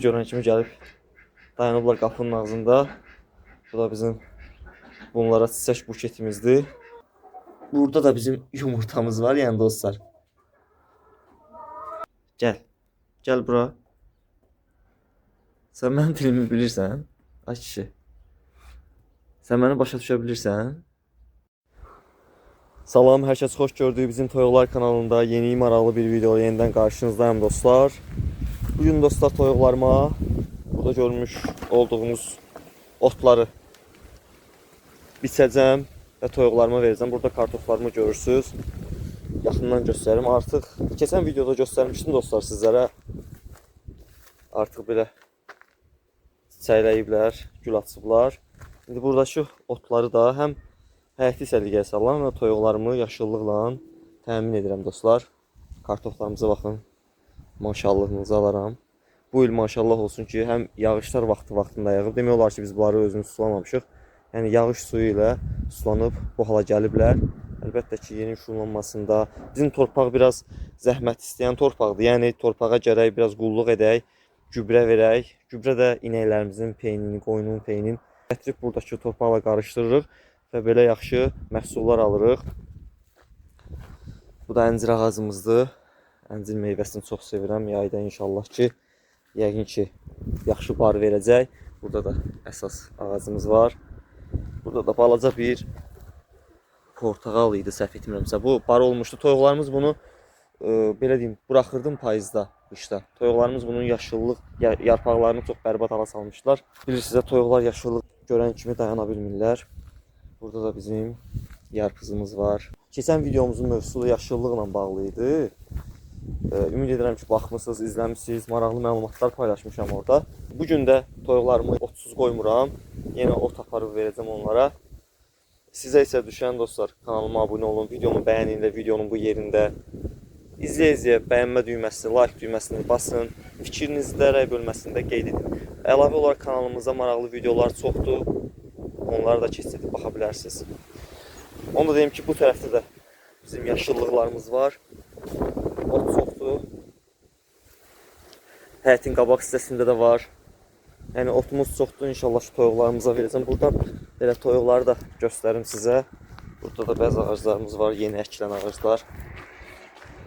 görən kimi gəlib dayanıblar qapının ağzında. Bu da bizim bunlara çiçək buketimizdir. Burada da bizim yumurtamız var yəni dostlar. Gəl. Gəl bura. Sən mənim dilimi bilirsən? Ay kişi. Sən məni başa düşə bilirsən? Salam, hər kəs xoş gördük bizim Toyuqlar kanalında yeni maraqlı bir video yenidən qarşınızdayım dostlar. Bugün dostlar toyuqlarıma burada görmüş olduğumuz otları biçəcəm və toyuqlarıma verəcəm. Burada kartoflarımı görürsünüz. Yaxından göstərim. Artıq keçən videoda göstərmişdim dostlar sizlərə. Artıq belə çiçəkləyiblər, gül açıblar. İndi buradakı otları da həm həyati səliqəyə salıram və toyuqlarımı yaşıllıqla təmin edirəm dostlar. Kartoflarımıza baxın. Maşallahınızı alaram. Bu il maşallah olsun ki, həm yağışlar vaxtında yağıb. Demək olar ki, biz bunları özümüz sulamamışıq. Yəni yağış suyu ilə sulanıb bu hala gəliblər. Əlbəttə ki, yeni şumlanmasında bizim torpaq biraz zəhmət istəyən torpaqdır. Yəni torpağa gərək biraz qulluq edək, gübrə verək. Gübrə də inəklərimizin peynini, qoyunun peynini gətirib buradakı torpaqla qarışdırırıq və belə yaxşı məhsullar alırıq. Bu da əncir ağacımızdır. Əncir meyvəsini çox sevirəm. Yayda inşallah ki, yəqin ki, yaxşı bar verəcək. Burada da əsas ağacımız var. Burada da balaca bir portağal idi, səhv etmirəmsə. Bu bar olmuşdu. Toyuqlarımız bunu belə deyim, buraxırdım payızda, qışda. Toyuqlarımız bunun yaşıllıq yarpaqlarını çox bərbad hala salmışlar. Bilirsiniz, toyuqlar yaşıllıq görən kimi dayana bilmirlər. Burada da bizim yarpızımız var. Keçən videomuzun mövzusu yaşıllıqla bağlı idi. Ümid edirəm ki, baxmısınız, izləmişsiniz, maraqlı məlumatlar paylaşmışam orada. Bugün də toyuqlarımı otsuz qoymuram. Yenə ot aparıb verəcəm onlara. Sizə isə düşən dostlar, kanalıma abunə olun, videomu bəyənin və videonun bu yerində izləyə-izləyə bəyənmə düyməsini, like düyməsini basın. Fikrinizi də rəy bölməsində qeyd edin. Əlavə olaraq kanalımızda maraqlı videolar çoxdur. Onları da keçib baxa bilərsiniz. Onu da deyim ki, bu tərəfdə də bizim yaşıllıqlarımız var. Ot çoxdur. Həyətin qabaq hissəsində də var. Yəni otumuz çoxdur. İnşallah şu toyuqlarımıza verəcəm. Buradan belə toyuqları da göstərim sizə. Burada da bəzi ağaclarımız var. Yeni əkilən ağaclar.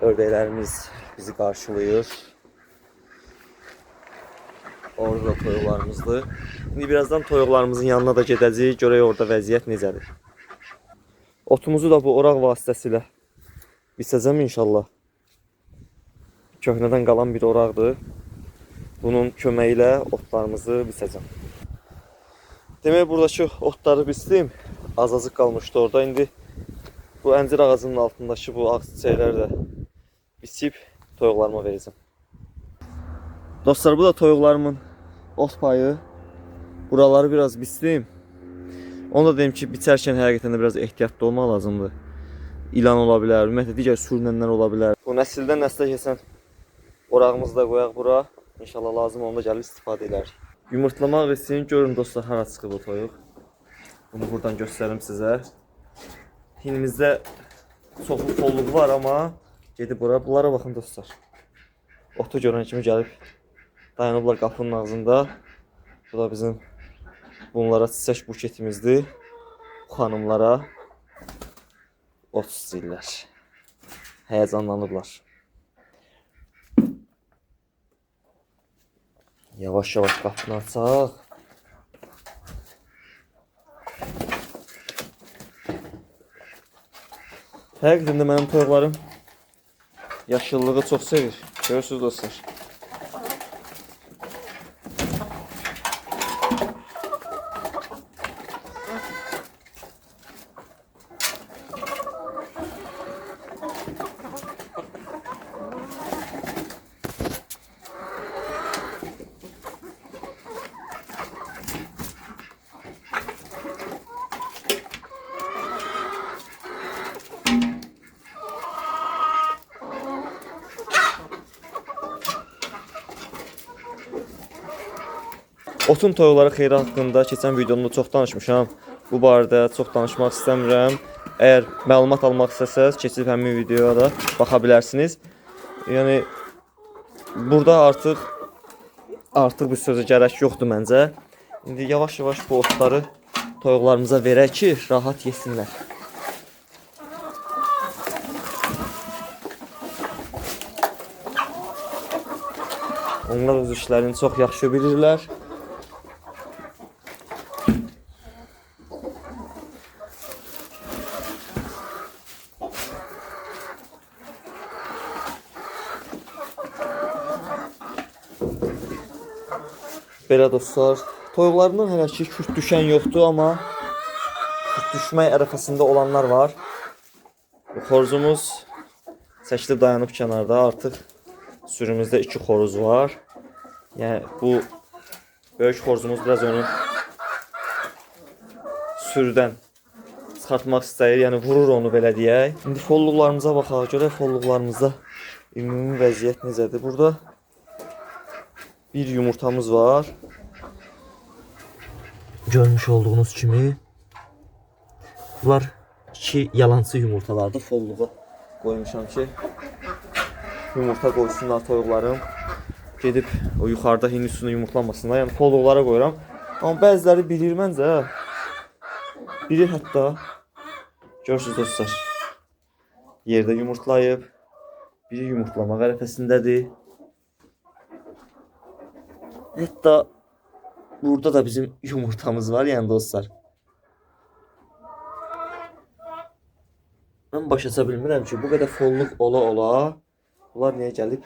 Ördəklərimiz bizi qarşılayır. Orada da toyuqlarımızdır. İndi birazdan toyuqlarımızın yanına da gedəcəyik. Görək orada vəziyyət necədir. Otumuzu da bu oraq vasitəsilə biçəcəm inşallah. Köhnədən qalan bir oraqdır. Bunun köməyi ilə otlarımızı biçəcəm. Demək, buradakı otları biçdim. Az-azıq qalmışdı orada. İndi bu əncir ağacının altındakı bu ağ çiçəkləri də biçib toyuqlarıma verəcəm. Dostlar, bu da toyuqlarımın ot payı. Buraları biraz biçdim. Onu da deyim ki, biçərkən həqiqətən də biraz ehtiyatlı olmaq lazımdır. İlan ola bilər, ümumiyyətlə digər sürünənlər ola bilər. Bu nəsildən nəslə keçən orağımızı da qoyaq bura. İnşallah lazım onda gəlib istifadə edərik. Yumurtlamaq üçün görün dostlar, hara çıxıb o toyuq. Bunu buradan göstərim sizə. Hinimizdə çoxlu kolluq var, amma gedib bura. Bunlara baxın dostlar. Otu görən kimi gəlib dayanıblar qapının ağzında. Bu da bizim bunlara çiçək buketimizdir. Xanımlara ot istəyirlər. Həyəcanlanıblar. Yavaş-yavaş qapını açaq. Həqiqətən də mənim toyuqlarım yaşıllığı çox sevir. Görürsünüz dostlar. Otun toyuqları xeyri haqqında keçən videomda çox danışmışam. Bu barədə çox danışmaq istəmirəm. Əgər məlumat almaq istəsəz, keçib həmin videoya da baxa bilərsiniz. Yəni burada artıq artıq bu sözə gərək yoxdur məncə. İndi yavaş-yavaş bu otları toyuqlarımıza verək ki, rahat yesinlər. Onlar öz işlərini çox yaxşı bilirlər. Belə dostlar, toyuqlarından hələ ki kürt düşən yoxdur, amma kürt düşmək ərəfəsində olanlar var. Xoruzumuz çəkilib dayanıb kənarda, artıq sürümüzdə 2 xoruz var. Yəni bu böyük xoruzumuz biraz onu sürüdən çıxartmaq istəyir, yəni vurur onu belə deyək. İndi folluqlarımıza baxaq, görək folluqlarımızda ümumi vəziyyət necədir. Burada bir yumurtamız var. Görmüş olduğunuz kimi bunlar 2 yalançı yumurtalardır. Folluğa qoymuşam ki yumurta qoysunlar toyuqlarım. Gedib o yuxarıda hindisunu yumurtlamasınlar. Yəni folluqlara qoyuram. Amma bəziləri bilir məncə. Biri hətta görürsünüz dostlar, yerdə yumurtlayıb. Biri yumurtlamaq ərəfəsindədir. Hətta burada da bizim yumurtamız var, yəni dostlar. Mən başa bilmirəm ki, bu qədər folluq ola-ola bunlar niyə gəlib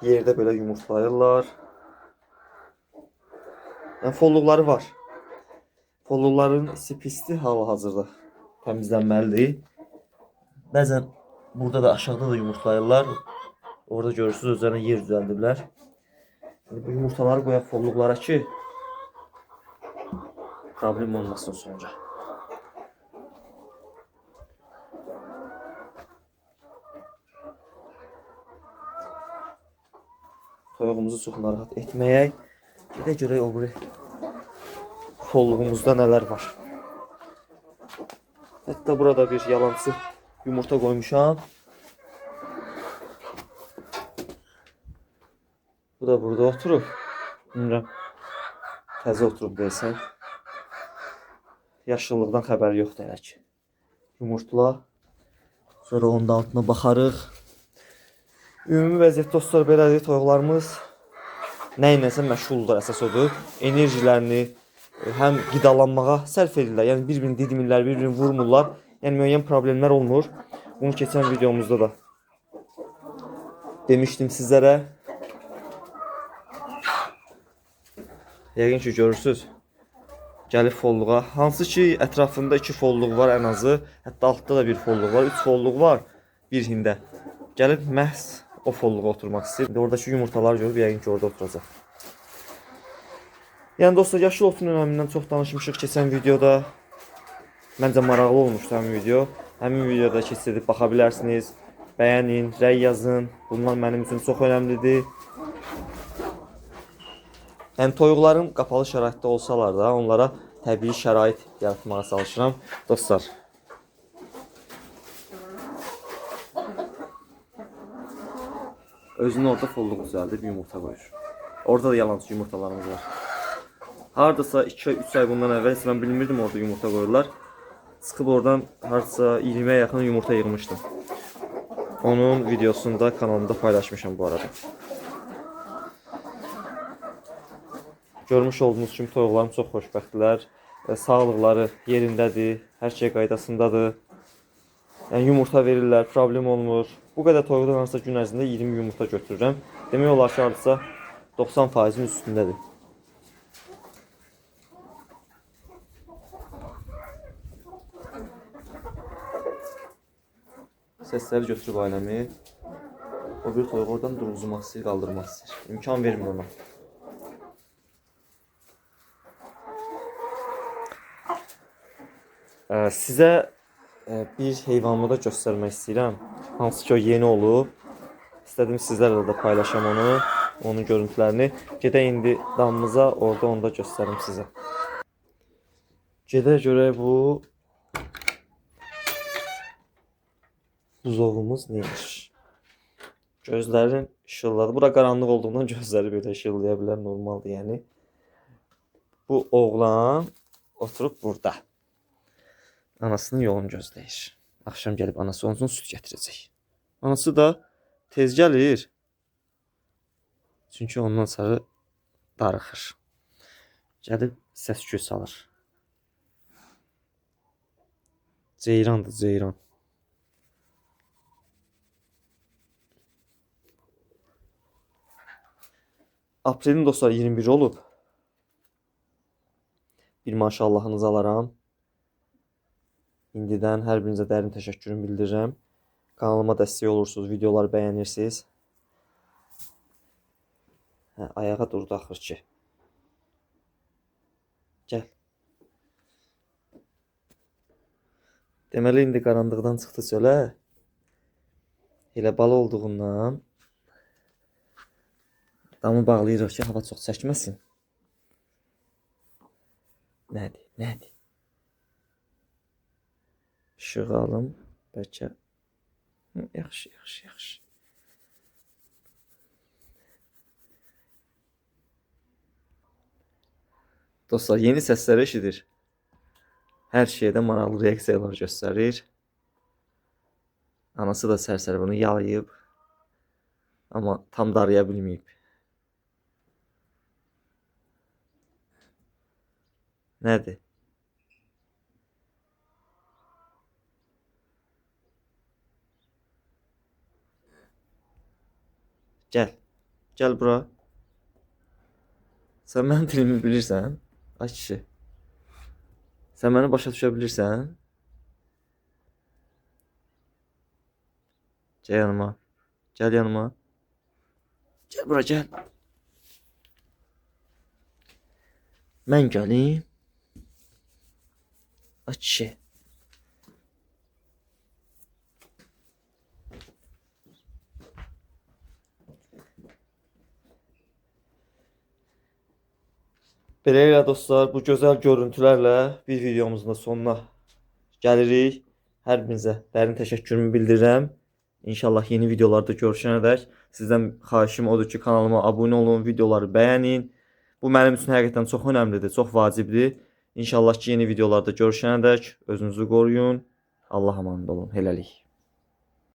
yerdə belə yumurtlayırlar. Yəni folluqları var. Folluqların isi pisdir hal-hazırda. Təmizlənməlidir. Bəzən burada da aşağıda da yumurtlayırlar. Orada görürsünüz özlərinə yer düzəldiblər. Bu yumurtaları qoyaq folluqlara ki problem olmasın sonra. Toyuğumuzu çox narahat etməyək. Gedə görək o biri folluğumuzda nələr var. Hətta burada bir yalançı yumurta qoymuşam. Bu da burada oturub. Bilmirəm, təzə oturub deyəsən. Yaşıllıqdan xəbər yoxdur hələ ki. Yumurtla. Sonra onun da altına baxarıq. Ümumi vəziyyət dostlar belədir. Toyuqlarımız nə iləsə məşğuldur, əsas odur. Enerjilərini həm qidalanmağa sərf edirlər. Yəni bir-birini didimirlər, bir-birini vurmurlar. Yəni müəyyən problemlər olmur. Bunu keçən videomuzda da demişdim sizlərə. Yəqin ki görürsünüz. Gəlib folluğa. Hansı ki ətrafında 2 folluq var ən azı. Hətta altda da bir folluq var. 3 folluq var bir hində. Gəlib məhz o folluğa oturmaq istəyir. Oradakı yumurtalar görüb yəqin ki orada oturacaq. Yəni dostlar, yaşıl otun önəmindən çox danışmışıq keçən videoda. Məncə maraqlı olmuşdu həmin video. Həmin videoda keçirib baxa bilərsiniz. Bəyənin, rəy yazın. Bunlar mənim üçün çox önəmlidir. Yəni toyuqlarım qapalı şəraitdə olsalar da onlara təbii şərait yaratmağa çalışıram. Dostlar, özünü orada folluq düzəldib yumurta qoyur. Orada da yalancı yumurtalarımız var. Hardasa 2-3 ay bundan əvvəl mən bilmirdim orada yumurta qoyurlar. Çıxıb oradan hardasa 20-yə yaxın yumurta yığmışdım. Onun videosunu da kanalımda paylaşmışam bu arada. Görmüş olduğunuz kimi toyuqlarım çox xoşbəxtdirlər. Sağlıqları yerindədir, hər şey qaydasındadır. Yəni yumurta verirlər, problem olmur. Bu qədər toyuqdan hansısa gün ərzində 20 yumurta götürürəm. Demək olar ki, hardasa 90%-in üstündədir. Səsləri götürüb ailəmi. O bir toyuq oradan durulmaq istəyir, qaldırmaq istəyir. İmkan vermir ona. Sizə bir heyvanımı da göstərmək istəyirəm. Hansı ki o yeni olub. İstədim sizlərlə də paylaşam onu, onun görüntülərini. Gedək indi damımıza, orada onu da göstərim sizə. Gedək görək bu buzovumuz neymiş. Gözlərin işılladı. Bura qaranlıq olduğundan gözləri belə işıllaya bilər, normaldır yəni. Bu oğlan oturub burada. Anasının yolunu gözləyir. Axşam gəlib anası onun üçün süd gətirəcək. Anası da tez gəlir. Çünki ondan sonra darıxır. Gəlib səs-küy salır. Ceyrandır, ceyran. Aprelin dostlar 21 olub. Bir maşallahınızı alaram. İndidən hər birinizə dərin təşəkkürümü bildirirəm. Kanalıma dəstək olursunuz, videoları bəyənirsiniz. Ayağa durdu axır ki. Gəl. Deməli indi qaranlıqdan çıxdı çölə. Elə bala olduğundan damı bağlayırıq ki, hava çox çəkməsin. Nədir? Nədir? İşığı alım. Bəlkə. Yaxşı, yaxşı, yaxşı. Dostlar, yeni səsləri eşidir. Hər şeydə maraqlı reaksiyalar göstərir. Anası da sərsər bunu yalayıb. Amma tam darıya bilməyib. Nədir? Gəl. Gəl bura. Sən mənim dilimi bilirsən? Ay kişi. Sən məni başa düşə bilirsən? Gəl yanıma. Gəl yanıma. Gəl bura, gəl. Mən gəlim. Ay kişi. Beləliklə dostlar, bu gözəl görüntülərlə bir videomuzun da sonuna gəlirik. Hər birinizə dərin təşəkkürümü bildirirəm. İnşallah yeni videolarda görüşənədək sizdən xahişim odur ki, kanalıma abunə olun, videoları bəyənin. Bu mənim üçün həqiqətən çox önəmlidir, çox vacibdir. İnşallah ki, yeni videolarda görüşənədək özünüzü qoruyun. Allah amanında olun. Hələlik.